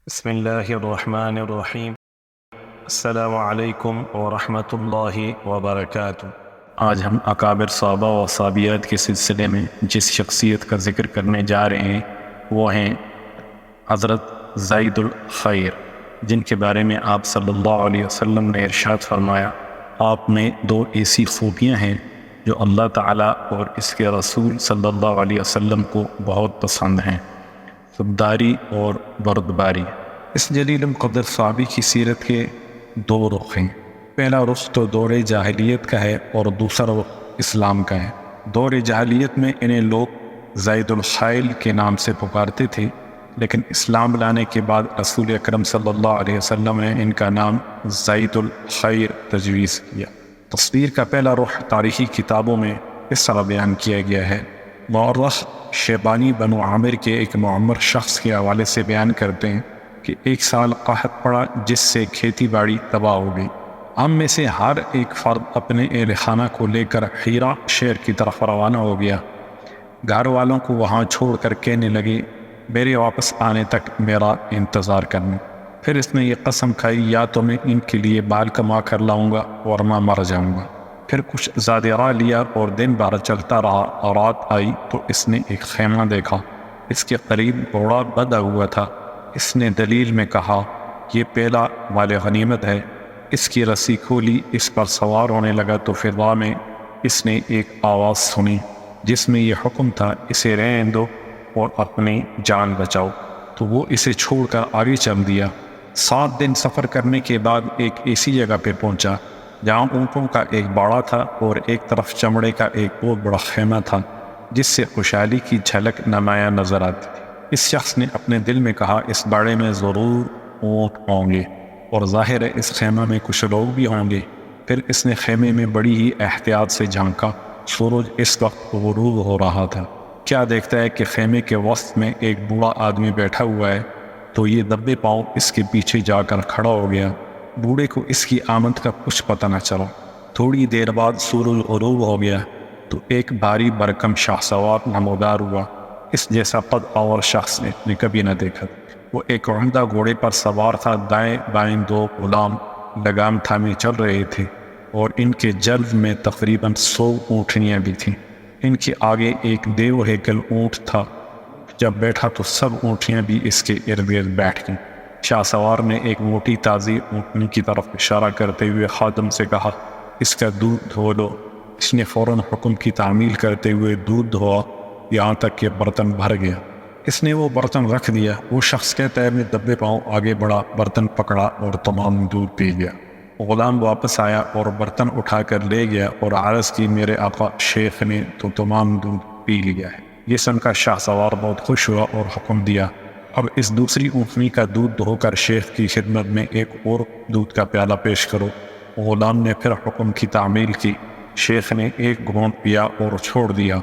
بسم اللہ الرحمن الرحیم۔ السلام علیکم ورحمۃ اللہ وبرکاتہ۔ آج ہم اکابر صحابہ و صحابیات کے سلسلے میں جس شخصیت کا ذکر کرنے جا رہے ہیں وہ ہیں حضرت زید الخیر، جن کے بارے میں آپ صلی اللہ علیہ وسلم نے ارشاد فرمایا، آپ میں دو ایسی خوبیاں ہیں جو اللہ تعالیٰ اور اس کے رسول صلی اللہ علیہ وسلم کو بہت پسند ہیں، خودداری اور بردباری۔ اس جلیل القدر صحابی کی سیرت کے دو رخ ہیں۔ پہلا رخ تو دور جاہلیت کا ہے اور دوسرا رخ اسلام کا ہے۔ دور جاہلیت میں انہیں لوگ زید الخیر کے نام سے پکارتے تھے، لیکن اسلام لانے کے بعد رسول اکرم صلی اللہ علیہ وسلم نے ان کا نام زید الخیر تجویز کیا۔ تصویر کا پہلا رخ تاریخی کتابوں میں اس طرح بیان کیا گیا ہے۔ مورخ شیبانی بنو عامر کے ایک معمر شخص کے حوالے سے بیان کرتے ہیں کہ ایک سال قحط پڑا جس سے کھیتی باڑی تباہ ہو گئی۔ ہم میں سے ہر ایک فرد اپنے اہل خانہ کو لے کر حیرہ شہر کی طرف روانہ ہو گیا۔ گھر والوں کو وہاں چھوڑ کر کہنے لگے، میرے واپس آنے تک میرا انتظار کرنا۔ پھر اس نے یہ قسم کھائی، یا تو میں ان کے لیے بال کما کر لاؤں گا ورنہ مر جاؤں گا۔ پھر کچھ زیادہ راہ لیا اور دن بھر چلتا رہا، اور رات آئی تو اس نے ایک خیمہ دیکھا۔ اس کے قریب گھوڑا بندھا ہوا تھا۔ اس نے دلیل میں کہا، یہ پہلا مال غنیمت ہے۔ اس کی رسی کھولی، اس پر سوار ہونے لگا تو فضا میں اس نے ایک آواز سنی جس میں یہ حکم تھا، اسے رہنے دو اور اپنی جان بچاؤ۔ تو وہ اسے چھوڑ کر آگے چل دیا۔ 7 دن سفر کرنے کے بعد ایک ایسی جگہ پہ پہنچا جہاں اونٹوں کا ایک باڑا تھا اور ایک طرف چمڑے کا ایک بہت بڑا خیمہ تھا جس سے خوشحالی کی جھلک نمایاں نظر آتی تھی۔ اس شخص نے اپنے دل میں کہا، اس باڑے میں ضرور اونٹ ہوں گے اور ظاہر ہے اس خیمہ میں کچھ لوگ بھی ہوں گے۔ پھر اس نے خیمے میں بڑی ہی احتیاط سے جھانکا۔ سورج اس وقت غروب ہو رہا تھا۔ کیا دیکھتا ہے کہ خیمے کے وسط میں ایک بوڑھا آدمی بیٹھا ہوا ہے، تو یہ دبے پاؤں اس کے پیچھے جا کر کھڑا ہو گیا۔ بوڑھے کو اس کی آمد کا کچھ پتہ نہ چلا۔ تھوڑی دیر بعد سورج غروب ہو گیا تو ایک بھاری بھرکم شاہ سوار نمودار ہوا۔ اس جیسا قد آور شخص نے کبھی نہ دیکھا۔ وہ ایک عمدہ گھوڑے پر سوار تھا۔ دائیں بائیں 2 غلام لگام تھامے چل رہے تھے اور ان کے جلد میں تقریباً 100 اونٹنیاں بھی تھیں۔ ان کے آگے ایک دیو ہیکل اونٹ تھا۔ جب بیٹھا تو سب اونٹیاں بھی اس کے ارد گرد بیٹھ گئیں۔ شاہ سوار نے ایک موٹی تازی اونٹنی کی طرف اشارہ کرتے ہوئے خادم سے کہا، اس کا دودھ دھو لو۔ اس نے فوراً حکم کی تعمیل کرتے ہوئے دودھ دھوا، یہاں تک کہ برتن بھر گیا۔ اس نے وہ برتن رکھ دیا۔ وہ شخص کہتا ہے، میں دبے پاؤں آگے بڑھا، برتن پکڑا اور تمام دودھ پی گیا۔ غلام واپس آیا اور برتن اٹھا کر لے گیا اور عرض کی، میرے آقا شیخ نے تو تمام دودھ پی لیا ہے۔ یہ سن کر شاہ سوار بہت خوش ہوا اور حکم دیا، اب اس دوسری اونٹنی کا دودھ دھو کر شیخ کی خدمت میں ایک اور دودھ کا پیالہ پیش کرو۔ غلام نے پھر حکم کی تعمیل کی۔ شیخ نے ایک گھونٹ پیا اور چھوڑ دیا۔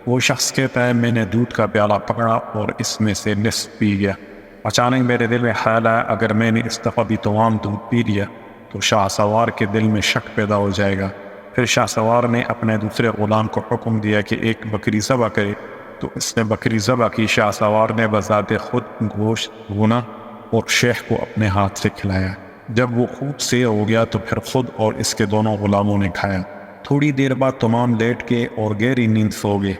وہ شخص کہتا ہے، میں نے دودھ کا پیالہ پکڑا اور اس میں سے نصف پی گیا۔ اچانک میرے دل میں خیال آیا، اگر میں نے اس دفعہ بھی تمام دودھ پی لیا تو شاہ سوار کے دل میں شک پیدا ہو جائے گا۔ پھر شاہ سوار نے اپنے دوسرے غلام کو حکم دیا کہ ایک بکری ذبح کرے، تو اس نے بکری ذبح کی۔ شاہ سوار نے بذات خود گوشت بھونا اور شیخ کو اپنے ہاتھ سے کھلایا۔ جب وہ خوب سے ہو گیا تو پھر خود اور اس کے دونوں غلاموں نے کھایا۔ تھوڑی دیر بعد تمام لیٹ کے اور گہری نیند سو گئے۔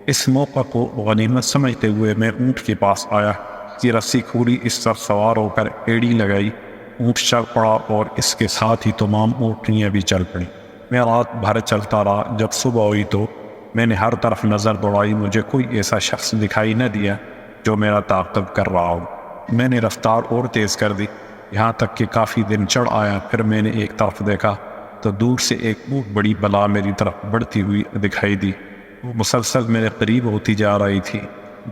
اس موقع کو غنیمت سمجھتے ہوئے میں اونٹ کے پاس آیا، کی رسی کھولی، اس پر سوار ہو کر ایڑی لگائی۔ اونٹ چل پڑا اور اس کے ساتھ ہی تمام اونٹنیاں بھی چل پڑیں۔ میں رات بھر چلتا رہا۔ جب صبح ہوئی تو میں نے ہر طرف نظر دوڑائی، مجھے کوئی ایسا شخص دکھائی نہ دیا جو میرا تعاقب کر رہا ہو۔ میں نے رفتار اور تیز کر دی، یہاں تک کہ کافی دن چڑھ آیا۔ پھر میں نے ایک طرف دیکھا تو دور سے ایک بہت بڑی بلا میری طرف بڑھتی ہوئی دکھائی دی۔ وہ مسلسل میرے قریب ہوتی جا رہی تھی۔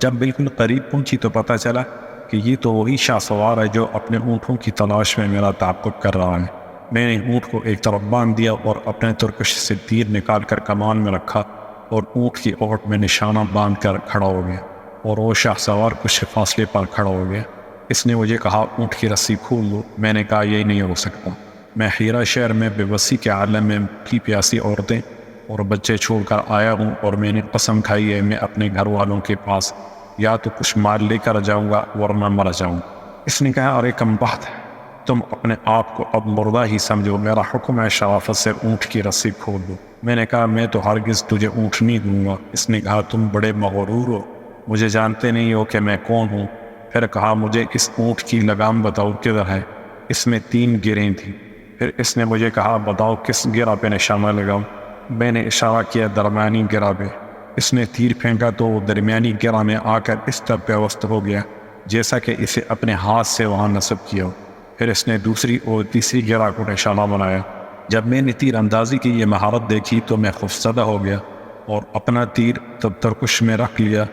جب بالکل قریب پہنچی تو پتہ چلا کہ یہ تو وہی شاہ سوار ہے جو اپنے اونٹوں کی تلاش میں میرا تعاقب کر رہا ہے۔ میں نے اونٹ کو ایک طرف باندھ دیا اور اپنے ترکش سے تیر نکال کر کمان میں رکھا اور اونٹ کی اوٹ میں نشانہ باندھ کر کھڑا ہو گیا، اور وہ شاہ سوار کچھ فاصلے پر کھڑا ہو گیا۔ اس نے مجھے کہا، اونٹ کی رسی کھول دو۔ میں نے کہا، یہ نہیں ہو سکتا۔ میں حیرہ شہر میں بے بسی کے عالم میں بھوکی پیاسی عورتیں اور بچے چھوڑ کر آیا ہوں، اور میں نے قسم کھائی ہے میں اپنے گھر والوں کے پاس یا تو کچھ مال لے کر جاؤں گا ورنہ مر جاؤں۔ اس نے کہا ارے کم بخت، تم اپنے آپ کو اب مردہ ہی سمجھو، میرا حکم ہے شرافت سے اونٹ کی رسی کھول دو۔ میں نے کہا میں تو ہرگز تجھے اونٹ نہیں دوں گا۔ اس نے کہا تم بڑے مغرور ہو، مجھے جانتے نہیں ہو کہ میں کون ہوں۔ پھر کہا مجھے اس اونٹ کی لگام بتاؤ کدھر ہے؟ اس میں 3 گریں تھیں۔ پھر اس نے مجھے کہا بتاؤ کس گرہ پہ نشانہ لگاؤں؟ میں نے اشارہ کیا درمیانی گرہ پہ۔ اس نے تیر پھینکا تو وہ درمیانی گرہ میں آ کر اس طرح پیوست ہو گیا جیسا کہ اسے اپنے ہاتھ سے وہاں نصب کیا ہو۔ پھر اس نے دوسری اور تیسری گرہ کو نشانہ بنایا۔ جب میں نے تیر اندازی کی یہ مہارت دیکھی تو میں خوفزدہ ہو گیا اور اپنا تیر ترکش میں رکھ لیا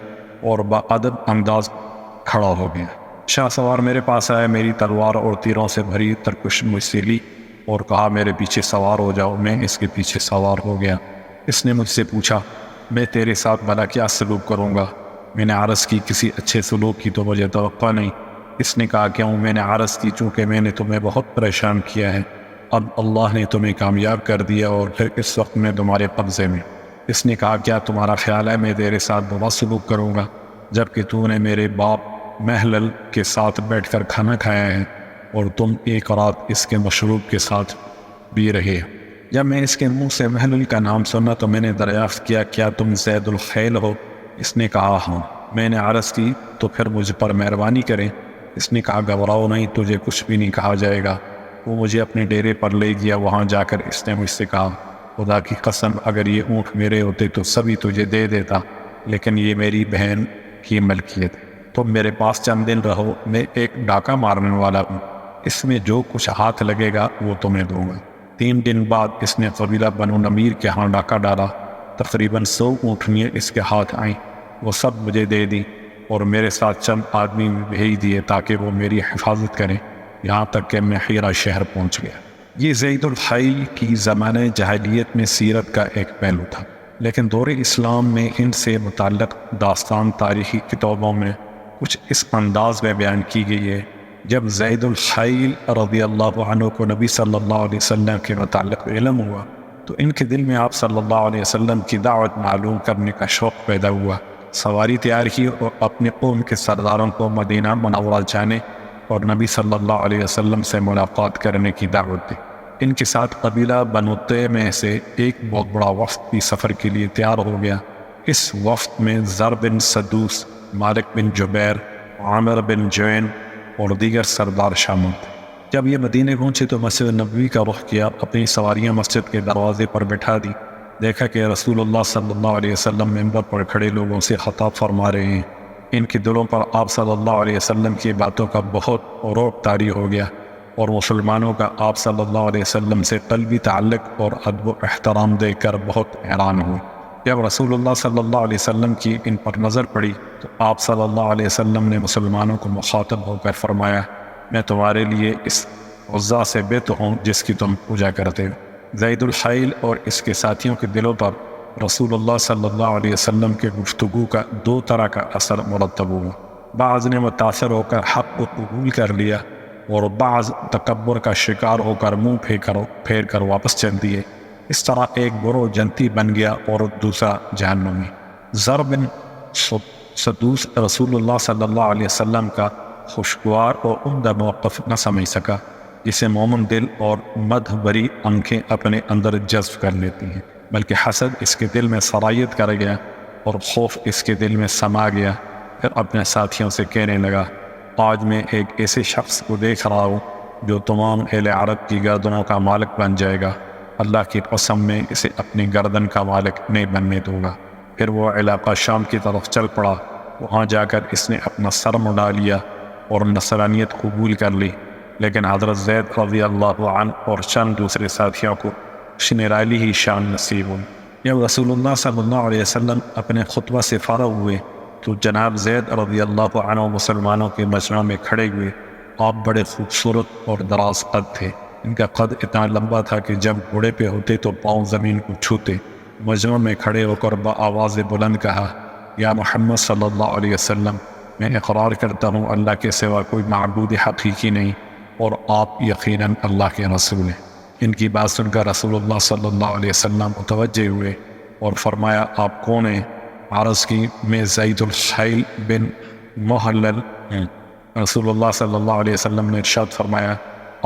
اور باادب انداز کھڑا ہو گیا۔ شاہ سوار میرے پاس آیا، میری تلوار اور تیروں سے بھری ترکش مجھ سے لی اور کہا میرے پیچھے سوار ہو جاؤ۔ میں اس کے پیچھے سوار ہو گیا۔ اس نے مجھ سے پوچھا میں تیرے ساتھ بھلا کیا سلوک کروں گا؟ میں نے عرض کی کسی اچھے سلوک کی تو مجھے توقع نہیں۔ اس نے کہا کیوں؟ میں نے عرض کی چونکہ میں نے تمہیں بہت پریشان کیا ہے، اب اللہ نے تمہیں کامیاب کر دیا اور پھر اس وقت میں تمہارے قبضے میں۔ اس نے کہا کیا تمہارا خیال ہے میں تیرے ساتھ برا سلوک کروں گا جبکہ تو نے میرے باپ محلل کے ساتھ بیٹھ کر کھانا کھایا ہے اور تم ایک رات اس کے مشروب کے ساتھ بھی رہے؟ جب میں اس کے منہ سے محلل کا نام سنا تو میں نے دریافت کیا کیا تم زید الخیل ہو؟ اس نے کہا ہاں۔ میں نے عرض کی تو پھر مجھ پر مہربانی کریں۔ اس نے کہا گھبراؤ نہیں، تجھے کچھ بھی نہیں کہا جائے گا۔ وہ مجھے اپنے ڈیرے پر لے گیا۔ وہاں جا کر اس نے مجھ سے کہا خدا کی قسم اگر یہ اونٹ میرے ہوتے تو سبھی تجھے دے دیتا، لیکن یہ میری بہن کی ملکیت ہے، تم میرے پاس چند دن رہو، میں ایک ڈاکہ مارنے والا ہوں، اس میں جو کچھ ہاتھ لگے گا وہ تمہیں دوں گا۔ 3 دن بعد اس نے قبیلہ بنو نمیر کے ہاں ڈاکہ ڈالا۔ تقریباً 100 اونٹنیاں اس کے ہاتھ آئیں، وہ سب مجھے دے دی اور میرے ساتھ چند آدمی بھیج دیے تاکہ وہ میری حفاظت کریں، یہاں تک کہ میں حیرہ شہر پہنچ گیا۔ یہ زید الخیل کی زمانہ جاہلیت میں سیرت کا ایک پہلو تھا، لیکن دور اسلام میں ان سے متعلق داستان تاریخی کتابوں میں کچھ اس انداز میں بیان کی گئی ہے۔ جب زید الخیل رضی اللہ عنہ کو نبی صلی اللہ علیہ وسلم کے متعلق علم ہوا تو ان کے دل میں آپ صلی اللہ علیہ وسلم کی دعوت معلوم کرنے کا شوق پیدا ہوا۔ سواری تیار کی اور اپنے قوم کے سرداروں کو مدینہ منورہ جانے اور نبی صلی اللہ علیہ وسلم سے ملاقات کرنے کی دعوت دی۔ ان کے ساتھ قبیلہ بنو تیم میں سے ایک بہت بڑا وفد بھی سفر کے لیے تیار ہو گیا۔ اس وفد میں زر بن سدوس، مالک بن جبیر، عامر بن جوین اور دیگر سردار شامل تھے۔ جب یہ مدینے پہنچے تو مسجد نبوی کا رخ کیا، اپنی سواریاں مسجد کے دروازے پر بٹھا دی۔ دیکھا کہ رسول اللہ صلی اللہ علیہ وسلم ممبر پر کھڑے لوگوں سے خطاب فرما رہے ہیں۔ ان کے دلوں پر آپ صلی اللہ علیہ وسلم کی باتوں کا بہت رعب طاری ہو گیا اور مسلمانوں کا آپ صلی اللہ علیہ وسلم سے قلبی تعلق اور ادب و احترام دیکھ کر بہت حیران ہوئے۔ جب رسول اللہ صلی اللہ علیہ وسلم کی ان پر نظر پڑی تو آپ صلی اللہ علیہ وسلم نے مسلمانوں کو مخاطب ہو کر فرمایا میں تمہارے لیے اس عزا سے بت ہوں جس کی تم پوجا کرتے ہو۔ زید الخیل اور اس کے ساتھیوں کے دلوں پر رسول اللہ صلی اللہ علیہ وسلم کے گفتگو کا 2 طرح کا اثر مرتب ہوا۔ بعض نے متاثر ہو کر حق کو قبول کر لیا اور بعض تکبر کا شکار ہو کر منہ پھیر کر واپس چل دیے۔ اس طرح ایک گروہ جنتی بن گیا اور دوسرا جہنمی۔ زر بن سدوس رسول اللہ صلی اللہ علیہ وسلم کا خوشگوار اور عمدہ موقف نہ سمجھ سکا جسے مومن دل اور مدح بری آنکھیں اپنے اندر جذب کر لیتی ہیں، بلکہ حسد اس کے دل میں سرایت کر گیا اور خوف اس کے دل میں سما گیا۔ پھر اپنے ساتھیوں سے کہنے لگا آج میں ایک ایسے شخص کو دیکھ رہا ہوں جو تمام اہل عرب کی گردنوں کا مالک بن جائے گا، اللہ کی قسم میں اسے اپنی گردن کا مالک نہیں بننے دوں گا۔ پھر وہ علاقہ شام کی طرف چل پڑا۔ وہاں جا کر اس نے اپنا سر مڈا لیا اور نصرانیت قبول کر لی، لیکن حضرت زید رضی اللہ عنہ اور چند دوسرے ساتھیوں کو نرالی ہی شان نصیب ہوئی۔ جب رسول اللہ صلی اللہ علیہ وسلم اپنے خطبہ سے فارغ ہوئے تو جناب زید رضی اللہ عنہ مسلمانوں کے مجمع میں کھڑے ہوئے۔ آپ بڑے خوبصورت اور دراز قد تھے۔ ان کا قد اتنا لمبا تھا کہ جب گھوڑے پہ ہوتے تو پاؤں زمین کو چھوتے۔ مجمع میں کھڑے ہو کر بآواز بلند کہا یا محمد صلی اللہ علیہ وسلم، میں اقرار کرتا ہوں اللہ کے سوا کوئی معبود حقیقی نہیں اور آپ یقیناً اللہ کے رسول ہیں۔ ان کی بات سن کر رسول اللہ صلی اللہ علیہ وسلم متوجہ ہوئے اور فرمایا آپ کون ہیں؟ عرض کی میں زید الخیل بن محلل ہوں۔ رسول اللہ صلی اللہ علیہ وسلم نے ارشاد فرمایا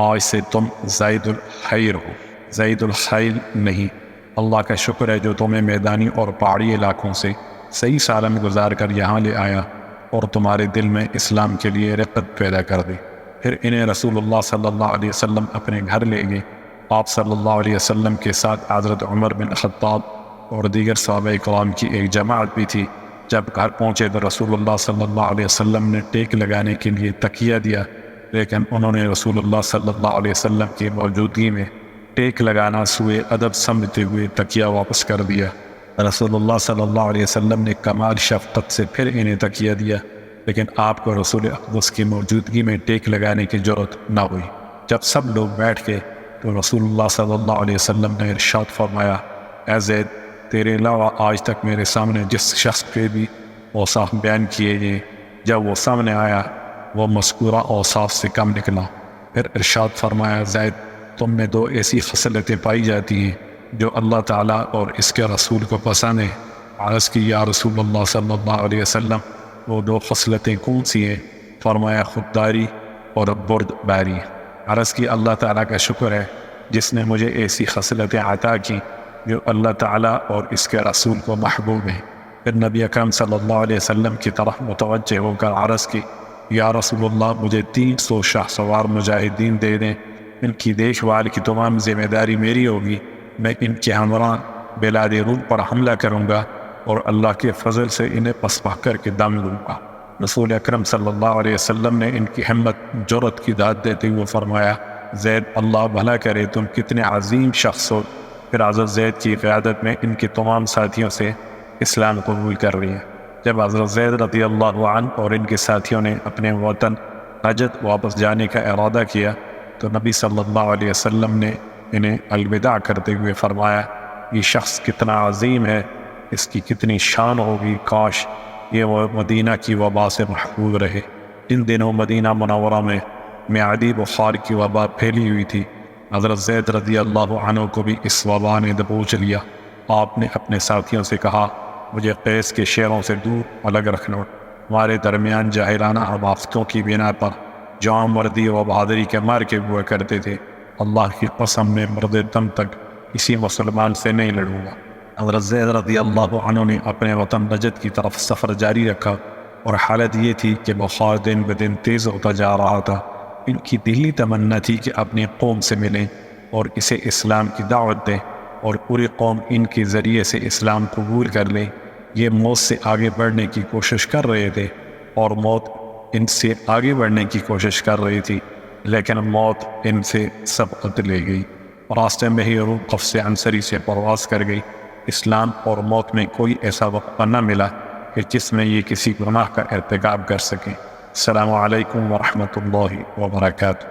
آج سے تم زید الخیر ہو، زید الخیل نہیں۔ اللہ کا شکر ہے جو تمہیں میدانی اور پہاڑی علاقوں سے صحیح سالم گزار کر یہاں لے آیا اور تمہارے دل میں اسلام کے لیے رغبت پیدا کر دی۔ پھر انہیں رسول اللہ صلی اللہ علیہ وسلم اپنے گھر لے گئے۔ آپ صلی اللہ علیہ وسلم کے ساتھ حضرت عمر بن خطاب اور دیگر صحابہ کرام کی ایک جماعت بھی تھی۔ جب گھر پہنچے تو رسول اللہ صلی اللہ علیہ وسلم نے ٹیک لگانے کے لیے تکیہ دیا، لیکن انہوں نے رسول اللہ صلی اللہ علیہ وسلم کی موجودگی میں ٹیک لگانا سوء ادب سمجھتے ہوئے تکیہ واپس کر دیا۔ رسول اللہ صلی اللہ علیہ وسلم نے کمال شفقت سے پھر انہیں تکیہ دیا، لیکن آپ کو رسول اقدس کی موجودگی میں ٹیک لگانے کی ضرورت نہ ہوئی۔ جب سب لوگ بیٹھ گئے تو رسول اللہ صلی اللہ علیہ وسلم نے ارشاد فرمایا اے زید، تیرے علاوہ آج تک میرے سامنے جس شخص کے بھی اوصاف بیان کیے گئے، جب وہ سامنے آیا وہ مذکورہ اوصاف سے کم نکلا۔ پھر ارشاد فرمایا زید، تم میں دو ایسی خصلتیں پائی جاتی ہیں جو اللہ تعالیٰ اور اس کے رسول کو پسند ہیں۔ عرض کی یا رسول اللہ صلی اللہ علیہ وسلم وہ دو خصلتیں کون سی ہیں؟ فرمایا خودداری اور بردباری۔ عرض کی اللہ تعالیٰ کا شکر ہے جس نے مجھے ایسی خصلتیں عطا کی جو اللہ تعالیٰ اور اس کے رسول کو محبوب ہیں۔ پھر نبی اکرم صلی اللہ علیہ وسلم کی طرف متوجہ ہو کر عرض کی یا رسول اللہ مجھے 300 شاہ سوار مجاہدین دے دیں، ان کی دیکھ بھال کی تمام ذمہ داری میری ہوگی، میں ان کے ہمراہ بلاد روم پر حملہ کروں گا اور اللہ کے فضل سے انہیں پسپا کر کے دم لوں گا۔ رسول اکرم صلی اللہ علیہ وسلم نے ان کی ہمت جرأت کی داد دیتے ہوئے فرمایا زید، اللہ بھلا کرے تم کتنے عظیم شخص ہو۔ پھر حضرت زید کی قیادت میں ان کے تمام ساتھیوں سے اسلام قبول کر لیا۔ جب حضرت زید رضی اللہ عنہ اور ان کے ساتھیوں نے اپنے وطن نجد واپس جانے کا ارادہ کیا تو نبی صلی اللہ علیہ وسلم نے انہیں الوداع کرتے ہوئے فرمایا یہ شخص کتنا عظیم ہے، اس کی کتنی شان ہوگی، کاش یہ وہ مدینہ کی وبا سے محفوظ رہے۔ ان دنوں مدینہ منورہ میں معدی بخار کی وبا پھیلی ہوئی تھی۔ حضرت زید رضی اللہ عنہ کو بھی اس وبا نے دبوچ لیا۔ آپ نے اپنے ساتھیوں سے کہا مجھے قیس کے شیروں سے دور الگ رکھنا، ہمارے درمیان جاہلانہ عوافتوں کی بنا پر جام وردی و بہادری کے مار کے ہوا کرتے تھے، اللہ کی قسم میں مرد دم تک کسی مسلمان سے نہیں لڑوں گا۔ حضرت زید رضی اللہ عنہ نے اپنے وطن نجد کی طرف سفر جاری رکھا اور حالت یہ تھی کہ بخار دن بدن تیز ہوتا جا رہا تھا۔ ان کی دلی تمنا تھی کہ اپنی قوم سے ملیں اور اسے اسلام کی دعوت دیں اور پوری قوم ان کے ذریعے سے اسلام قبول کر لیں۔ یہ موت سے آگے بڑھنے کی کوشش کر رہے تھے اور موت ان سے آگے بڑھنے کی کوشش کر رہی تھی، لیکن موت ان سے سبقت لے گئی۔ راستے میں ہی روح قفص عنصری سے پرواز کر گئی۔ اسلام اور موت میں کوئی ایسا وقفہ نہ ملا کہ جس میں یہ کسی گناہ کا ارتکاب کر سکیں۔ السلام علیکم ورحمۃ اللہ وبرکاتہ۔